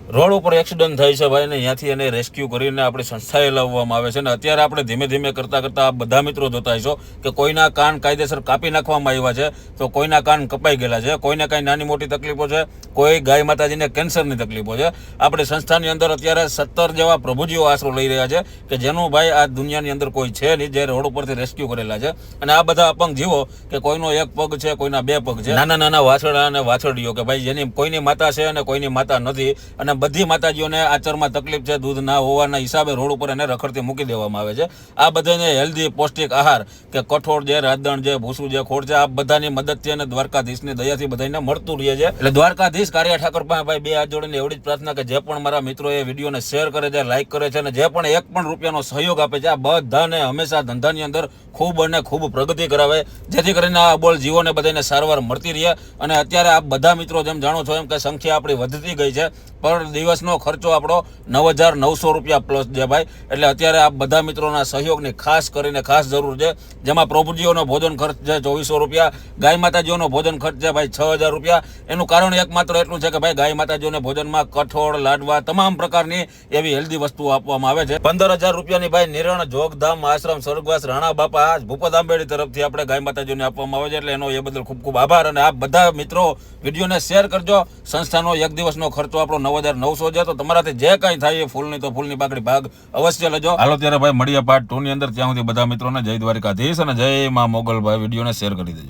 Road ઉપર accident થાય છે ભાઈ, ને ત્યાંથી એને રેસ્ક્યુ કરીને આપણી સંસ્થાએ લાવવામાં આવે છે. ને અત્યારે આપણે ધીમે ધીમે કરતા બધા મિત્રો જોતા હશો કે કોઈના કાન કાયદેસર કાપી નાખવામાં આવ્યા છે, તો કોઈના કાન કપાઈ ગયેલા છે, કોઈને કાંઈ નાની મોટી તકલીફો છે, કોઈ ગાય માતાજીને કેન્સરની તકલીફો છે. આપણી સંસ્થાની અંદર અત્યારે 17 જેવા પ્રભુજીઓ આશરો લઈ રહ્યા છે કે જેનું ભાઈ આ દુનિયાની અંદર કોઈ છે નહીં, જે રોડ ઉપરથી રેસ્ક્યુ કરેલા છે. અને આ બધા અપંગ જીવો કે કોઈનો એક પગ છે, કોઈના 2 પગ છે, નાના નાના વાછરડા અને વાછરડીઓ કે ભાઈ જેની કોઈની માતા છે અને કોઈની માતા નથી, અને બધી માતાજીઓને આચરમાં તકલીફ છે, દૂધ ના હોવાના હિસાબે રોડ ઉપર એને રખડતી મૂકી દેવામાં આવે છે. આ બધાને હેલ્ધી પૌષ્ટિક આહાર કે કઠોળ છે, રાદણ છે, ભૂસું છે, ખોળ છે, આ બધાની મદદથી અને દ્વારકાધીશની દયાથી બધાને મળતું રહે છે. એટલે દ્વારકાધીશ કારિયા ઠાકર પાસે ભાઈ 2 હાથ જોડીને એવડી જ પ્રાર્થના કે જે પણ મારા મિત્રો એ વિડીયોને શેર કરે છે, લાઈક કરે છે, અને જે પણ 1 પણ રૂપિયાનો સહયોગ આપે છે, આ બધાને હંમેશા ધંધાની અંદર ખૂબ અને ખૂબ પ્રગતિ કરાવે, જેથી કરીને આ બોલ જીવોને બધાને સારવાર મળતી રહે. અને અત્યારે આ બધા મિત્રો જેમ જાણો છો એમ કે સંખ્યા આપણી વધતી ગઈ છે, પર દિવસનો ખર્ચો આપણો 9,900 રૂપિયા પ્લસ છે ભાઈ. એટલે અત્યારે આ બધા મિત્રોના સહયોગની ખાસ કરીને ખાસ જરૂર છે, જેમાં પ્રભુજીઓનો ભોજન ખર્ચ છે 2,400 રૂપિયા, ગાય માતાજીઓનો ભોજન ખર્ચ છે ભાઈ 6,000 રૂપિયા. એનું કારણ એકમાત્ર એટલું છે કે ભાઈ ગાય માતાજીઓને ભોજનમાં કઠોળ, લાડવા, તમામ પ્રકારની એવી હેલ્ધી વસ્તુઓ આપવામાં આવે છે. 15,000 રૂપિયાની ભાઈ નિરણ જોગધામ આશ્રમ સ્વર્ગવાસ રાણા બાપા ભૂપત આંબેડી તરફથી આપણે ગાય માતાજીઓને આપવામાં આવે છે. એટલે એનો એ બદલ ખૂબ ખૂબ આભાર. અને આ બધા મિત્રો વિડીયોને શેર કરજો. સંસ્થાનો 1 દિવસનો ખર્ચો આપણો 9,900 છે, તો તમારાથી જે કાંઈ થાય એ ફૂલની તો ફૂલની પાકડી ભાગ અવશ્ય લેજો. હાલો ત્યારે ભાઈ મળીએ પાર્ટ 2 ની અંદર. ત્યાં સુધી બધા મિત્રોને જય દ્વારકાધીશ અને જય માં મોગલ. ભાઈ વિડીયોને શેર કરી દેજો.